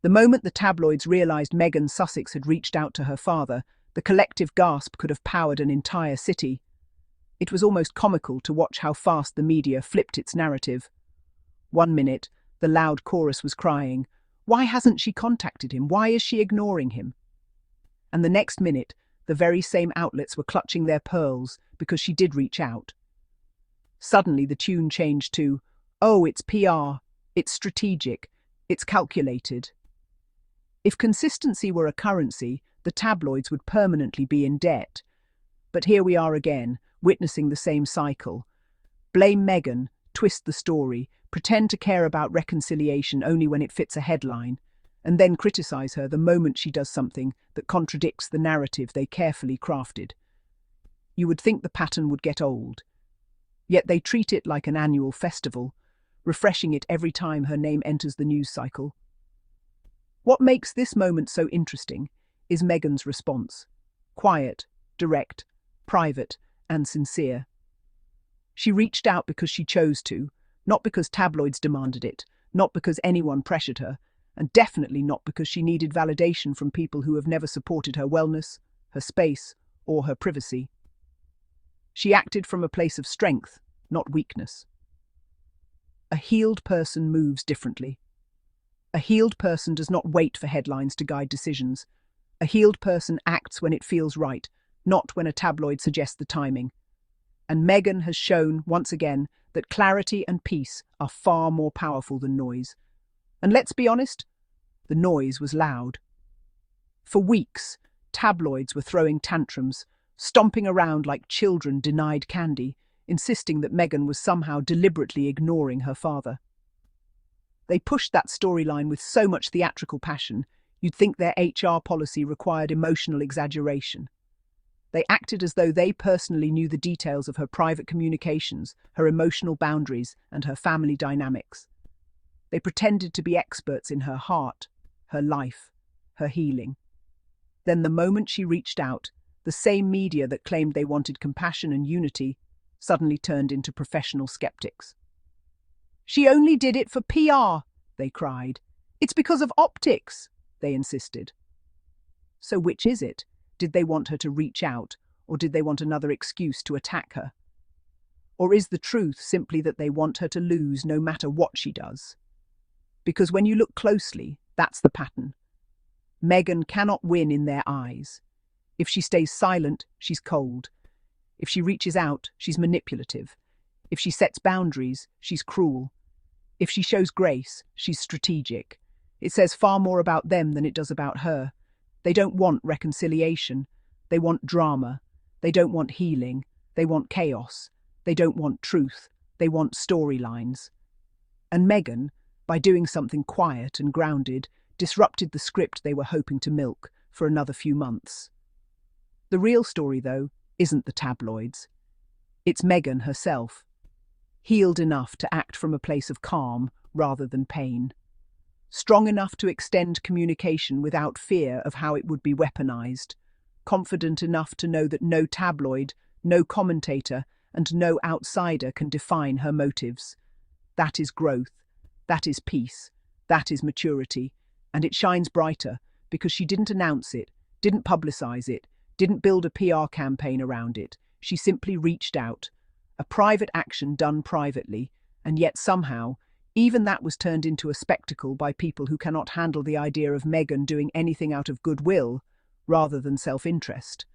The moment the tabloids realised Meghan Sussex had reached out to her father, the collective gasp could have powered an entire city. It was almost comical to watch how fast the media flipped its narrative. 1 minute, the loud chorus was crying, "Why hasn't she contacted him? Why is she ignoring him?" And the next minute, the very same outlets were clutching their pearls because she did reach out. Suddenly the tune changed to, "Oh, it's PR, it's strategic, it's calculated." If consistency were a currency, the tabloids would permanently be in debt. But here we are again, witnessing the same cycle. Blame Meghan, twist the story, pretend to care about reconciliation only when it fits a headline, and then criticize her the moment she does something that contradicts the narrative they carefully crafted. You would think the pattern would get old. Yet they treat it like an annual festival, refreshing it every time her name enters the news cycle. What makes this moment so interesting is Meghan's response. Quiet, direct, private, and sincere. She reached out because she chose to, not because tabloids demanded it, not because anyone pressured her, and definitely not because she needed validation from people who have never supported her wellness, her space, or her privacy. She acted from a place of strength, not weakness. A healed person moves differently. A healed person does not wait for headlines to guide decisions. A healed person acts when it feels right, not when a tabloid suggests the timing. And Meghan has shown, once again, that clarity and peace are far more powerful than noise. And let's be honest, the noise was loud. For weeks, tabloids were throwing tantrums, stomping around like children denied candy, insisting that Meghan was somehow deliberately ignoring her father. They pushed that storyline with so much theatrical passion, you'd think their HR policy required emotional exaggeration. They acted as though they personally knew the details of her private communications, her emotional boundaries, and her family dynamics. They pretended to be experts in her heart, her life, her healing. Then the moment she reached out, the same media that claimed they wanted compassion and unity suddenly turned into professional skeptics. "She only did it for PR," they cried. "It's because of optics," they insisted. So which is it? Did they want her to reach out, or did they want another excuse to attack her? Or is the truth simply that they want her to lose no matter what she does? Because when you look closely, that's the pattern. Meghan cannot win in their eyes. If she stays silent, she's cold. If she reaches out, she's manipulative. If she sets boundaries, she's cruel. If she shows grace, she's strategic. It says far more about them than it does about her. They don't want reconciliation. They want drama. They don't want healing. They want chaos. They don't want truth. They want storylines. And Meghan, by doing something quiet and grounded, disrupted the script they were hoping to milk for another few months. The real story, though, isn't the tabloids. It's Meghan herself, healed enough to act from a place of calm rather than pain, strong enough to extend communication without fear of how it would be weaponized, confident enough to know that no tabloid, no commentator, and no outsider can define her motives. That is growth, that is peace, that is maturity, and it shines brighter because she didn't announce it, didn't publicize it, didn't build a PR campaign around it. She simply reached out, a private action done privately, and yet somehow, even that was turned into a spectacle by people who cannot handle the idea of Meghan doing anything out of goodwill rather than self-interest.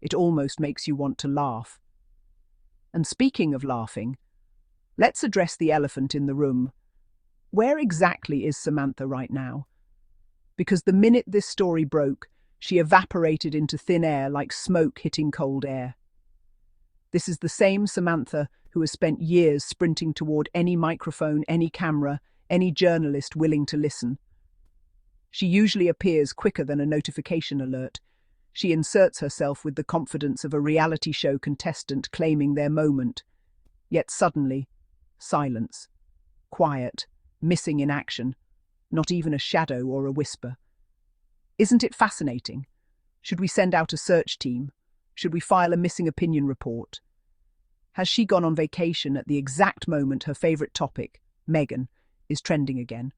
It almost makes you want to laugh. And speaking of laughing, let's address the elephant in the room. Where exactly is Samantha right now? Because the minute this story broke, she evaporated into thin air like smoke hitting cold air. This is the same Samantha who has spent years sprinting toward any microphone, any camera, any journalist willing to listen. She usually appears quicker than a notification alert. She inserts herself with the confidence of a reality show contestant claiming their moment. Yet suddenly, silence. Quiet, missing in action. Not even a shadow or a whisper. Isn't it fascinating? Should we send out a search team? Should we file a missing opinion report? Has she gone on vacation at the exact moment her favourite topic, Meghan, is trending again?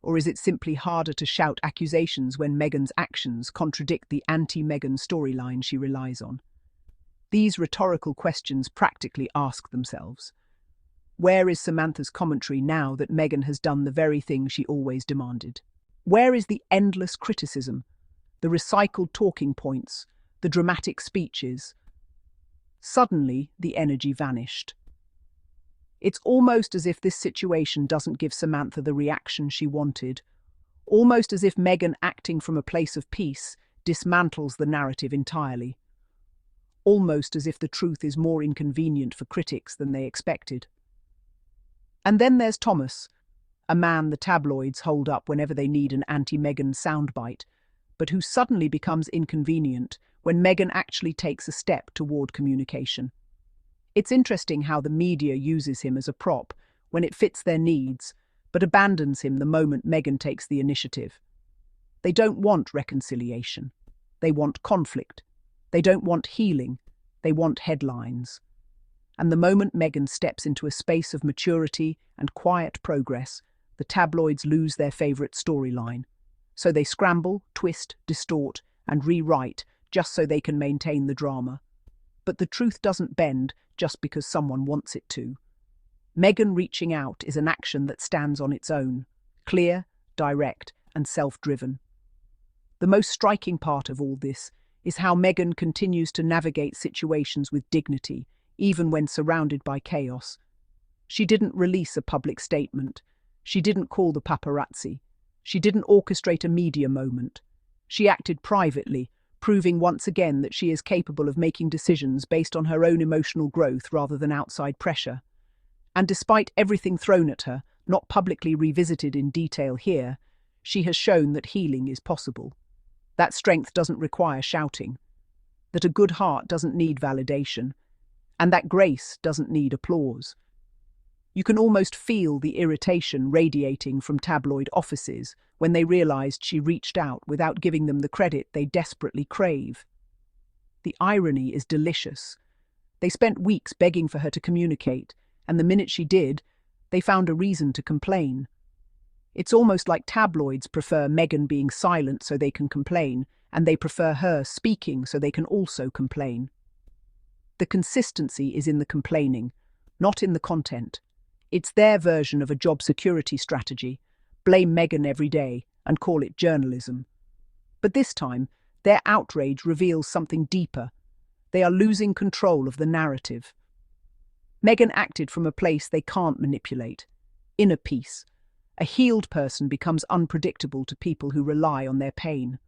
Or is it simply harder to shout accusations when Meghan's actions contradict the anti-Meghan storyline she relies on? These rhetorical questions practically ask themselves. Where is Samantha's commentary now that Meghan has done the very thing she always demanded? Where is the endless criticism, the recycled talking points, the dramatic speeches? Suddenly, the energy vanished. It's almost as if this situation doesn't give Samantha the reaction she wanted, almost as if Meghan acting from a place of peace dismantles the narrative entirely, almost as if the truth is more inconvenient for critics than they expected. And then there's Thomas, a man the tabloids hold up whenever they need an anti-Meghan soundbite, but who suddenly becomes inconvenient when Meghan actually takes a step toward communication. It's interesting how the media uses him as a prop when it fits their needs, but abandons him the moment Meghan takes the initiative. They don't want reconciliation. They want conflict. They don't want healing. They want headlines. And the moment Meghan steps into a space of maturity and quiet progress, the tabloids lose their favourite storyline. So they scramble, twist, distort, and rewrite just so they can maintain the drama. But the truth doesn't bend just because someone wants it to. Meghan reaching out is an action that stands on its own, clear, direct, and self-driven. The most striking part of all this is how Meghan continues to navigate situations with dignity, even when surrounded by chaos. She didn't release a public statement. She didn't call the paparazzi. She didn't orchestrate a media moment. She acted privately, proving once again that she is capable of making decisions based on her own emotional growth rather than outside pressure. And despite everything thrown at her, not publicly revisited in detail here, she has shown that healing is possible. That strength doesn't require shouting, that a good heart doesn't need validation, and that grace doesn't need applause. You can almost feel the irritation radiating from tabloid offices when they realized she reached out without giving them the credit they desperately crave. The irony is delicious. They spent weeks begging for her to communicate, and the minute she did, they found a reason to complain. It's almost like tabloids prefer Meghan being silent so they can complain, and they prefer her speaking so they can also complain. The consistency is in the complaining, not in the content. It's their version of a job security strategy. Blame Meghan every day and call it journalism. But this time, their outrage reveals something deeper. They are losing control of the narrative. Meghan acted from a place they can't manipulate. Inner peace. A healed person becomes unpredictable to people who rely on their pain.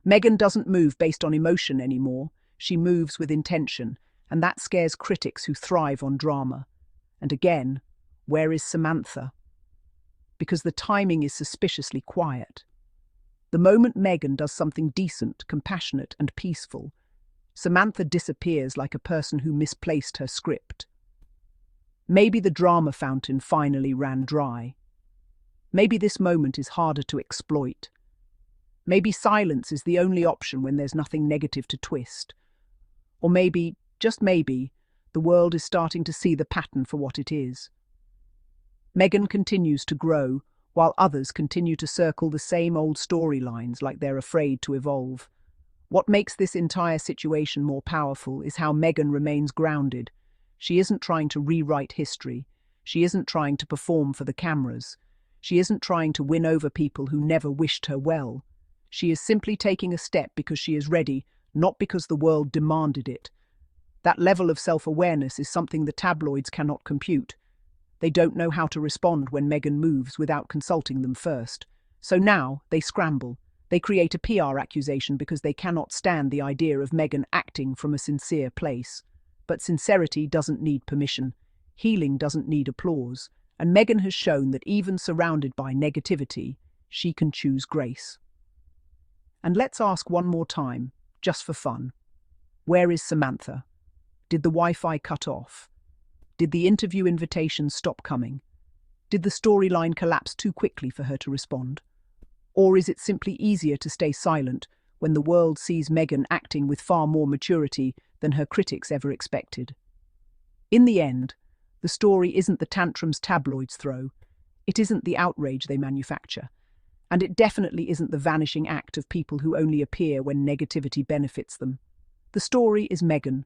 Meghan doesn't move based on emotion anymore. She moves with intention, and that scares critics who thrive on drama. And again, where is Samantha? Because the timing is suspiciously quiet. The moment Meghan does something decent, compassionate, and peaceful, Samantha disappears like a person who misplaced her script. Maybe the drama fountain finally ran dry. Maybe this moment is harder to exploit. Maybe silence is the only option when there's nothing negative to twist. Or maybe, just maybe, the world is starting to see the pattern for what it is. Meghan continues to grow, while others continue to circle the same old storylines like they're afraid to evolve. What makes this entire situation more powerful is how Meghan remains grounded. She isn't trying to rewrite history. She isn't trying to perform for the cameras. She isn't trying to win over people who never wished her well. She is simply taking a step because she is ready, not because the world demanded it. That level of self-awareness is something the tabloids cannot compute. They don't know how to respond when Meghan moves without consulting them first. So now they scramble. They create a PR accusation because they cannot stand the idea of Meghan acting from a sincere place. But sincerity doesn't need permission. Healing doesn't need applause. And Meghan has shown that even surrounded by negativity, she can choose grace. And let's ask one more time, just for fun. Where is Samantha? Did the Wi-Fi cut off? Did the interview invitations stop coming? Did the storyline collapse too quickly for her to respond? Or is it simply easier to stay silent when the world sees Meghan acting with far more maturity than her critics ever expected? In the end, the story isn't the tantrums tabloids throw. It isn't the outrage they manufacture. And it definitely isn't the vanishing act of people who only appear when negativity benefits them. The story is Meghan,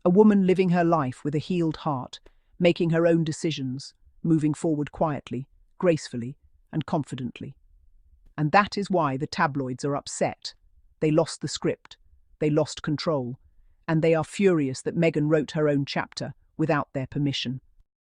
a woman living her life with a healed heart, making her own decisions, moving forward quietly, gracefully, and confidently. And that is why the tabloids are upset. They lost the script, they lost control, and they are furious that Meghan wrote her own chapter without their permission.